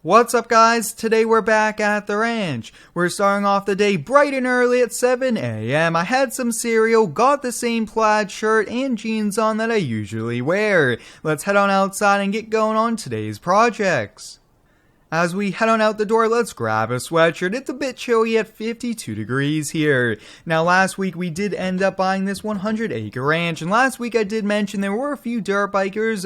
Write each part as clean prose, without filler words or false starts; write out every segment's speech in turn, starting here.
What's up, guys? Today we're back at the ranch. We're starting off the day bright and early at 7 a.m. I had some cereal, got the same plaid shirt and jeans on that I usually wear. Let's head on outside and get going on today's projects. As we head on out the door, let's grab a sweatshirt. It's a bit chilly at 52 degrees here. Now, last week we did end up buying this 100-acre ranch, and last week I did mention there were a few dirt bikers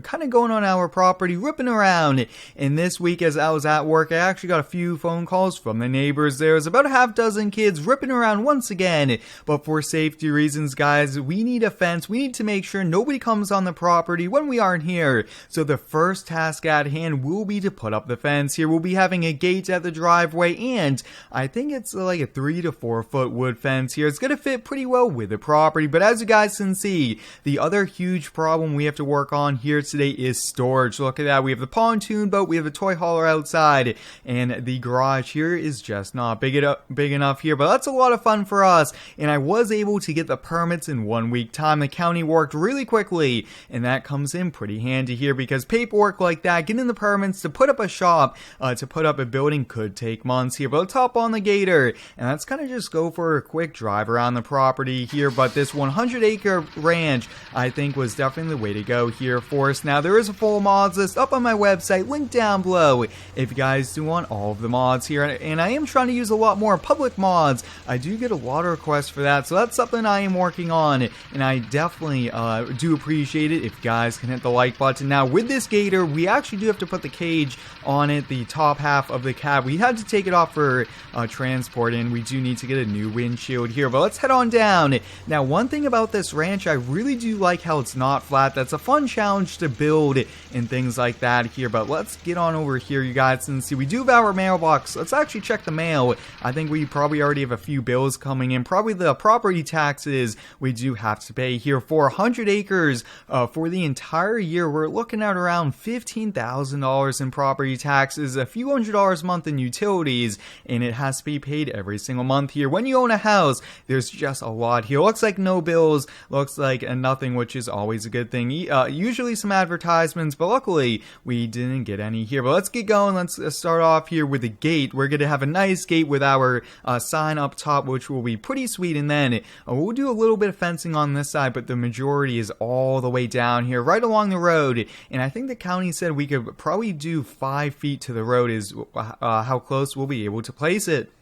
kind of going on our property, ripping around. And this week, as I was at work, I actually got a few phone calls from the neighbors. There was about a half dozen kids ripping around once again. But for safety reasons, guys, we need a fence. We need to make sure nobody comes on the property when we aren't here. So the first task at hand will be to put up the fence here. We'll be having a gate at the driveway, and I think it's like a 3 to 4 foot wood fence here. It's going to fit pretty well with the property, but as you guys can see, the other huge problem we have to work on here today is storage. Look at that. We have the pontoon boat, we have a toy hauler outside, and the garage here is just not big enough here, but that's a lot of fun for us, and I was able to get the permits in 1 week time. The county worked really quickly, and that comes in pretty handy here because paperwork like that, getting the permits to put up a shop, to put up a building could take months here. But let's hop on the gator, and let's kind of just go for a quick drive around the property here. But this 100-acre ranch, I think, was definitely the way to go here for us. Now, there is a full mods list up on my website, linked down below, if you guys do want all of the mods here. And I am trying to use a lot more public mods. I do get a lot of requests for that, so that's something I am working on, and I definitely do appreciate it if you guys can hit the like button. Now, with this gator, we actually do have to put the cage on it, the top half of the cab. We had to take it off for transport, and we do need to get a new windshield here, but let's head on down. Now, one thing about this ranch, I really do like how it's not flat. That's a fun challenge to build and things like that here, but let's get on over here, you guys, and see. We do have our mailbox. Let's actually check the mail. I think we probably already have a few bills coming in. Probably the property taxes we do have to pay here. For 100 acres for the entire year, we're looking at around $15,000 in property taxes, a few $100s a month in utilities, and it has to be paid every single month here. When you own a house, there's just a lot here. Looks like no bills, looks like nothing, which is always a good thing. Usually some advertisements, but luckily we didn't get any here. But let's get going. Let's start off here with the gate. We're going to have a nice gate with our sign up top, which will be pretty sweet, and then we'll do a little bit of fencing on this side, but the majority is all the way down here, right along the road, and I think the county said we could probably do 5 feet to the road is how close we'll be able to place it.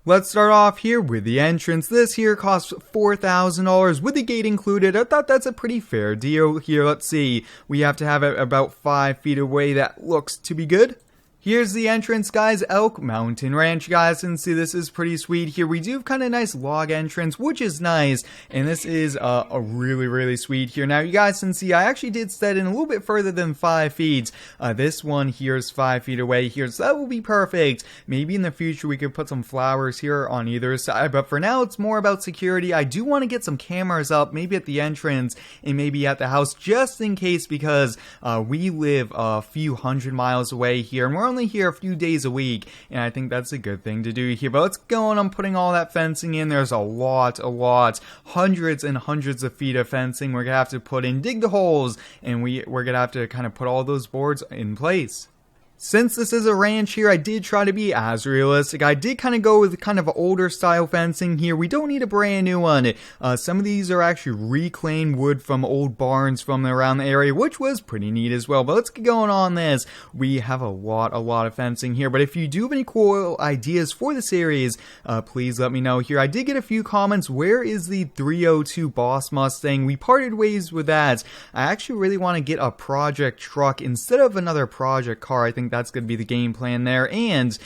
Let's start off here with the entrance. This here costs $4,000 with the gate included. I thought that's a pretty fair deal here. Let's see. We have to have it about 5 feet away. That looks to be good. Here's the entrance, guys. Elk Mountain Ranch, guys, and see, this is pretty sweet here. We do have kind of nice log entrance, which is nice, and this is a really sweet here. Now, you guys can see I actually did set in a little bit further than 5 feet. This one here is 5 feet away here, so that will be perfect. Maybe in the future we could put some flowers here on either side, but for now it's more about security. I do want to get some cameras up, maybe at the entrance and maybe at the house, just in case, because we live a few 100 miles away here, and we're only here a few days a week, and I think that's a good thing to do here. But let's go on. I'm putting all that fencing in. There's a lot, hundreds and hundreds of feet of fencing we're gonna have to put in, dig the holes, and we're gonna have to kind of put all those boards in place. Since this is a ranch here, I did try to be as realistic. I did kind of go with kind of older style fencing here. We don't need a brand new one. Some of these are actually reclaimed wood from old barns from around the area, which was pretty neat as well. But let's get going on this. We have a lot of fencing here. But if you do have any cool ideas for the series, please let me know here. I did get a few comments. Where is the 302 Boss Mustang? We parted ways with that. I actually really want to get a project truck instead of another project car. I think that's going to be the game plan there, and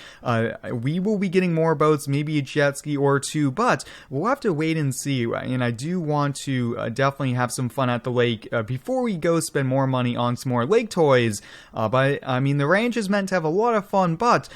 we will be getting more boats, maybe a jet ski or two, but we'll have to wait and see. And I do want to definitely have some fun at the lake before we go spend more money on some more lake toys. But I mean, the ranch is meant to have a lot of fun, but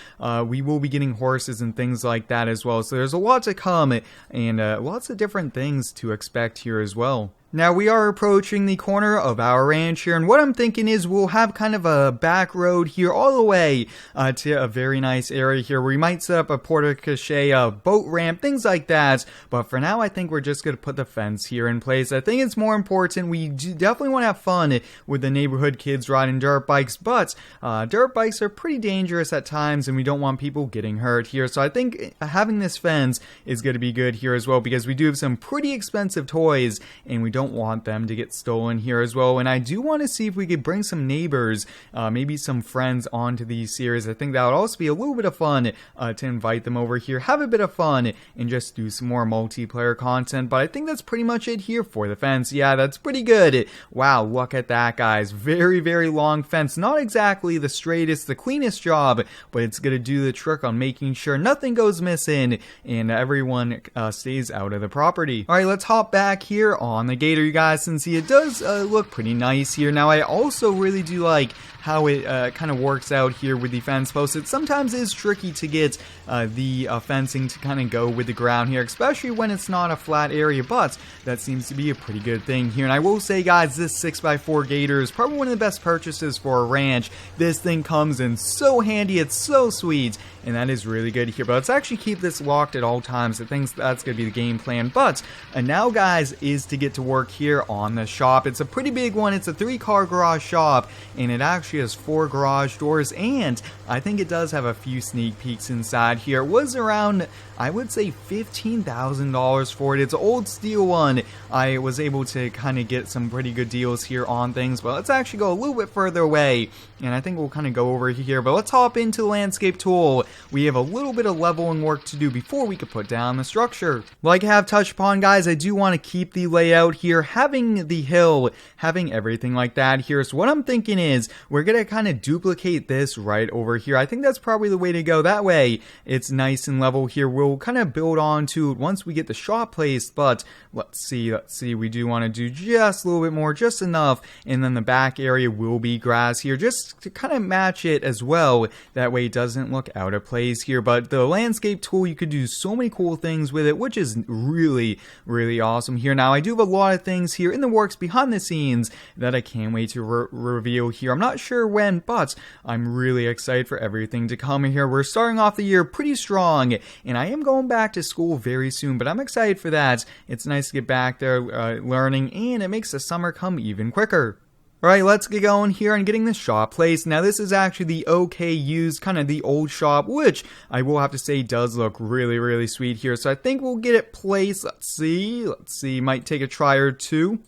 we will be getting horses and things like that as well, so there's a lot to come, and lots of different things to expect here as well. Now we are approaching the corner of our ranch here, and what I'm thinking is we'll have kind of a back road here all the way to a very nice area here. We might set up a porte-cochere, a boat ramp, things like that, but for now I think we're just going to put the fence here in place. I think it's more important. We definitely want to have fun with the neighborhood kids riding dirt bikes, but dirt bikes are pretty dangerous at times, and we don't want people getting hurt here. So I think having this fence is going to be good here as well, because we do have some pretty expensive toys, and we don't want them to get stolen here as well. And I do want to see if we could bring some neighbors, maybe some friends onto these series. I think that would also be a little bit of fun to invite them over here, have a bit of fun, and just do some more multiplayer content. But I think that's pretty much it here for the fence. Yeah, that's pretty good. Wow, look at that, guys. Very, very long fence. Not exactly the straightest, the cleanest job, but it's going to do the trick on making sure nothing goes missing and everyone stays out of the property. All right, let's hop back here on the gator, you guys, and see it does look pretty nice here. Now, I also really do like how it kind of works out here with the fence posts. It sometimes is tricky to get the fencing to kind of go with the ground here, especially when it's not a flat area, but that seems to be a pretty good thing here. And I will say, guys, this 6x4 gator is probably one of the best purchases for a ranch. This thing comes in so handy, it's so sweet, and that is really good here. But let's actually keep this locked at all times. I think that's going to be the game plan. But now, guys, is to get to work here on the shop. It's a pretty big one. It's a 3-car garage shop, and it actually has 4 garage doors, and I think it does have a few sneak peeks inside here. It was around, I would say, $15,000 for it. It's an old steel one. I was able to kind of get some pretty good deals here on things, but let's actually go a little bit further away, and I think we'll kind of go over here. But let's hop into the landscape tool. We have a little bit of leveling work to do before we could put down the structure. Like I have touched upon, guys, I do want to keep the layout here, having the hill, having everything like that here. So what I'm thinking is we're going to kind of duplicate this right over here. I think that's probably the way to go. That way it's nice and level here. We'll kind of build on to it once we get the shop placed, but let's see. We do want to do just a little bit more, just enough, and then the back area will be grass here, just to kind of match it as well. That way it doesn't look out of place here. But the landscape tool, you could do so many cool things with it, which is really, really awesome here. Now, I do have a lot of things here in the works behind the scenes that I can't wait to reveal here. I'm not sure when, but I'm really excited for everything to come here. We're starting off the year pretty strong, and I am going back to school very soon, but I'm excited for that. It's nice to get back there learning, and it makes the summer come even quicker. Alright, let's get going here and getting the shop placed. Now, this is actually the OK used, kind of the old shop, which I will have to say does look really, really sweet here. So I think we'll get it placed. Let's see. Might take a try or two.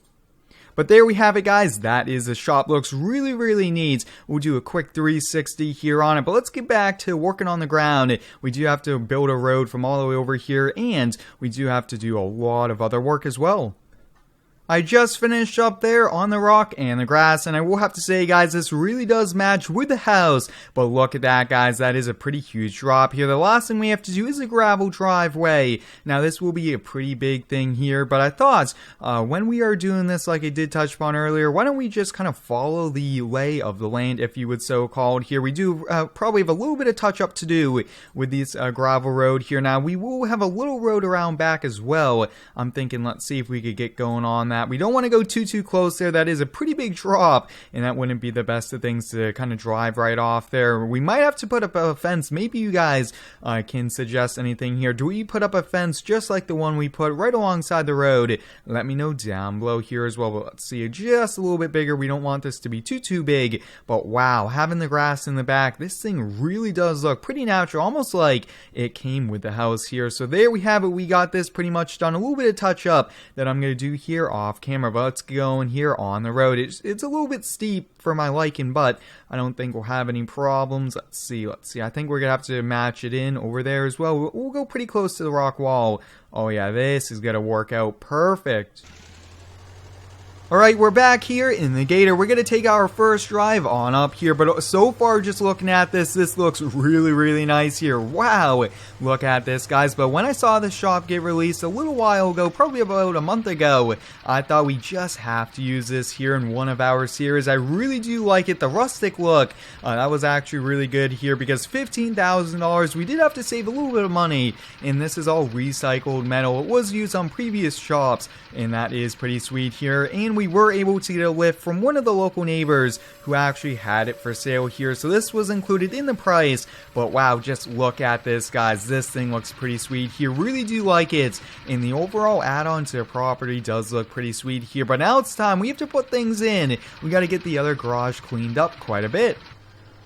But there we have it, guys. That is the shop. Looks really, really neat. We'll do a quick 360 here on it. But let's get back to working on the ground. We do have to build a road from all the way over here, and we do have to do a lot of other work as well. I just finished up there on the rock and the grass, and I will have to say, guys, this really does match with the house. But look at that, guys. That is a pretty huge drop here. The last thing we have to do is a gravel driveway. Now, this will be a pretty big thing here, but I thought when we are doing this, like I did touch upon earlier, why don't we just kind of follow the lay of the land, if you would so call it here. We do probably have a little bit of touch up to do with this gravel road here. Now, we will have a little road around back as well. I'm thinking, let's see if we could get going on that. We don't want to go too close there. That is a pretty big drop, and that wouldn't be the best of things to kind of drive right off there. We might have to put up a fence. Maybe you guys can suggest anything here. Do we put up a fence just like the one we put right alongside the road? Let me know down below here as well. But let's see, just a little bit bigger. We don't want this to be too big, but wow, having the grass in the back, this thing really does look pretty natural, almost like it came with the house here. So there we have it. We got this pretty much done. A little bit of touch up that I'm going to do here off camera, but let's go in here on the road. It's a little bit steep for my liking, but I don't think we'll have any problems. Let's see. I think we're gonna have to match it in over there as well. We'll go pretty close to the rock wall. Oh yeah, this is gonna work out perfect. Alright, we're back here in the Gator. We're going to take our first drive on up here, but so far just looking at this looks really nice here. Wow, look at this, guys. But when I saw this shop get released a little while ago, probably about a month ago, I thought we just have to use this here in one of our series. I really do like it, the rustic look. That was actually really good here because $15,000, we did have to save a little bit of money, and this is all recycled metal. It was used on previous shops, and that is pretty sweet here. And we were able to get a lift from one of the local neighbors who actually had it for sale here, so this was included in the price. But wow, just look at this, guys. This thing looks pretty sweet here. Really do like it, and the overall add-on to the property does look pretty sweet here. But now it's time, we have to put things in. We got to get the other garage cleaned up quite a bit.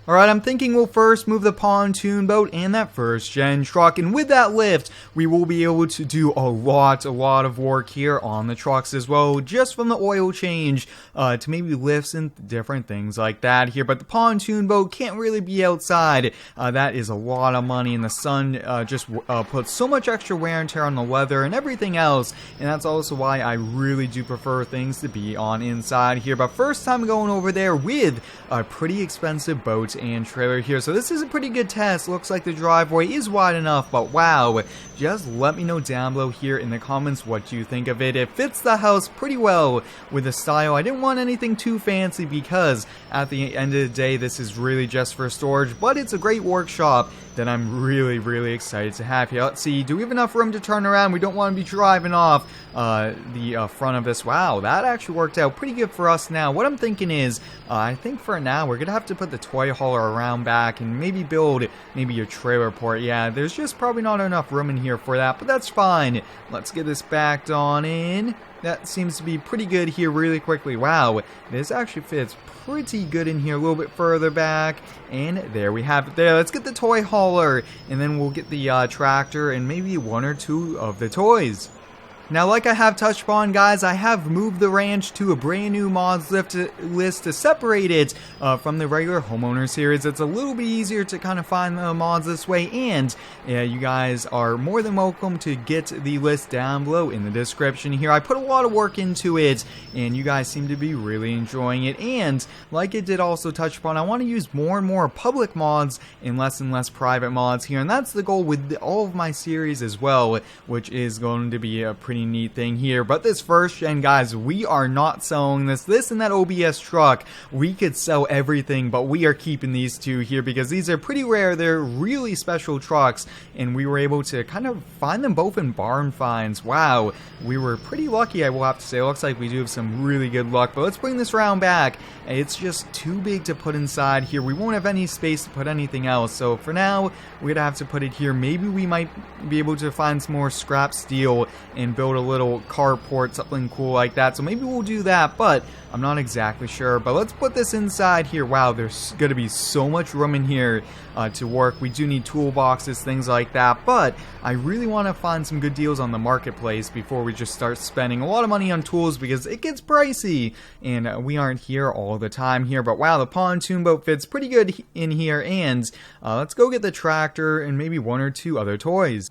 Alright, I'm thinking we'll first move the pontoon boat and that first gen truck, and with that lift, we will be able to do a lot of work here on the trucks as well, just from the oil change to maybe lifts and different things like that here. But the pontoon boat can't really be outside. That is a lot of money, and the sun just puts so much extra wear and tear on the weather and everything else, and that's also why I really do prefer things to be on inside here. But first time going over there with a pretty expensive boat and trailer here, so this is a pretty good test. Looks like the driveway is wide enough, but wow, just let me know down below here in the comments what you think of it. It fits the house pretty well with the style. I didn't want anything too fancy because at the end of the day this is really just for storage, but it's a great workshop that I'm really excited to have here. Let's see, do we have enough room to turn around? We don't want to be driving off the front of this. Wow, that actually worked out pretty good for us. Now what I'm thinking is I think for now we're gonna have to put the toy hauler around back and maybe build maybe a trailer port. Yeah, there's just probably not enough room in here for that, but that's fine. Let's get this backed on in. That seems to be pretty good here really quickly. Wow, this actually fits pretty good in here, a little bit further back, and there we have it there. Let's get the toy hauler, and then we'll get the tractor and maybe one or two of the toys. Now, like I have touched upon, guys, I have moved the ranch to a brand new mods list to separate it from the regular Homeowner series. It's a little bit easier to kind of find the mods this way, and you guys are more than welcome to get the list down below in the description here. I put a lot of work into it, and you guys seem to be really enjoying it. And like it did also touch upon, I want to use more and more public mods and less private mods here, and that's the goal with all of my series as well, which is going to be a pretty neat thing here. But this first gen, guys, we are not selling this and that OBS truck. We could sell everything, but we are keeping these two here because these are pretty rare. They're really special trucks, and we were able to kind of find them both in barn finds. Wow, we were pretty lucky, I will have to say. It looks like we do have some really good luck. But let's bring this round back. It's just too big to put inside here. We won't have any space to put anything else, so for now we're gonna have to put it here. Maybe we might be able to find some more scrap steel and build a little carport, something cool like that. So maybe we'll do that, but I'm not exactly sure. But let's put this inside here. Wow, there's going to be so much room in here to work. We do need toolboxes, things like that, but I really want to find some good deals on the marketplace before we just start spending a lot of money on tools because it gets pricey, and we aren't here all the time here. But wow, the pontoon boat fits pretty good in here, and let's go get the tractor and maybe one or two other toys.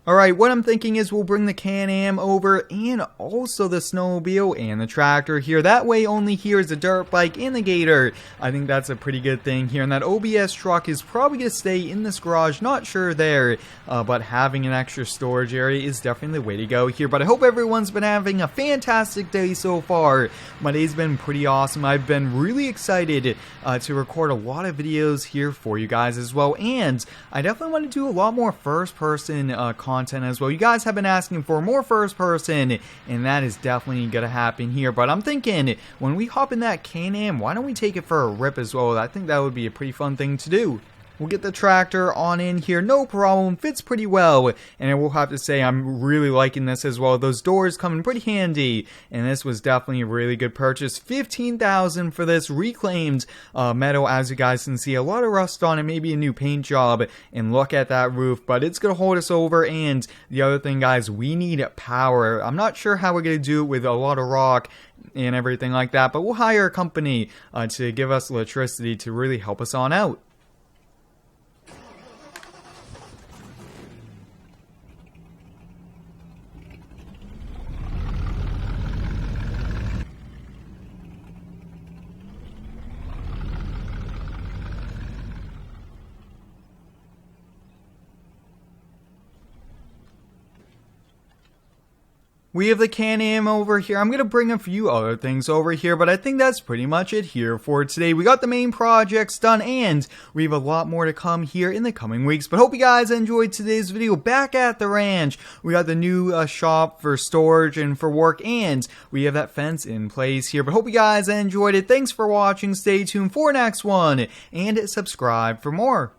Alright, what I'm thinking is we'll bring the Can-Am over and also the snowmobile and the tractor here. That way only here is the dirt bike and the Gator. I think that's a pretty good thing here. And that OBS truck is probably going to stay in this garage, not sure there. But having an extra storage area is definitely the way to go here. But I hope everyone's been having a fantastic day so far. My day's been pretty awesome. I've been really excited to record a lot of videos here for you guys as well. And I definitely want to do a lot more first-person content as well. You guys have been asking for more first person, and that is definitely gonna happen here. But I'm thinking when we hop in that Can-Am, why don't we take it for a rip as well? I think that would be a pretty fun thing to do. We'll get the tractor on in here, no problem, fits pretty well, and I will have to say I'm really liking this as well. Those doors come in pretty handy, and this was definitely a really good purchase. $15,000 for this reclaimed metal, as you guys can see. A lot of rust on it, maybe a new paint job, and look at that roof, but it's going to hold us over. And the other thing, guys, we need power. I'm not sure how we're going to do it with a lot of rock and everything like that, but we'll hire a company to give us electricity to really help us on out. We have the Can-Am over here. I'm going to bring a few other things over here, but I think that's pretty much it here for today. We got the main projects done, and we have a lot more to come here in the coming weeks. But hope you guys enjoyed today's video. Back at the ranch, we got the new shop for storage and for work, and we have that fence in place here. But hope you guys enjoyed it. Thanks for watching. Stay tuned for next one, and subscribe for more.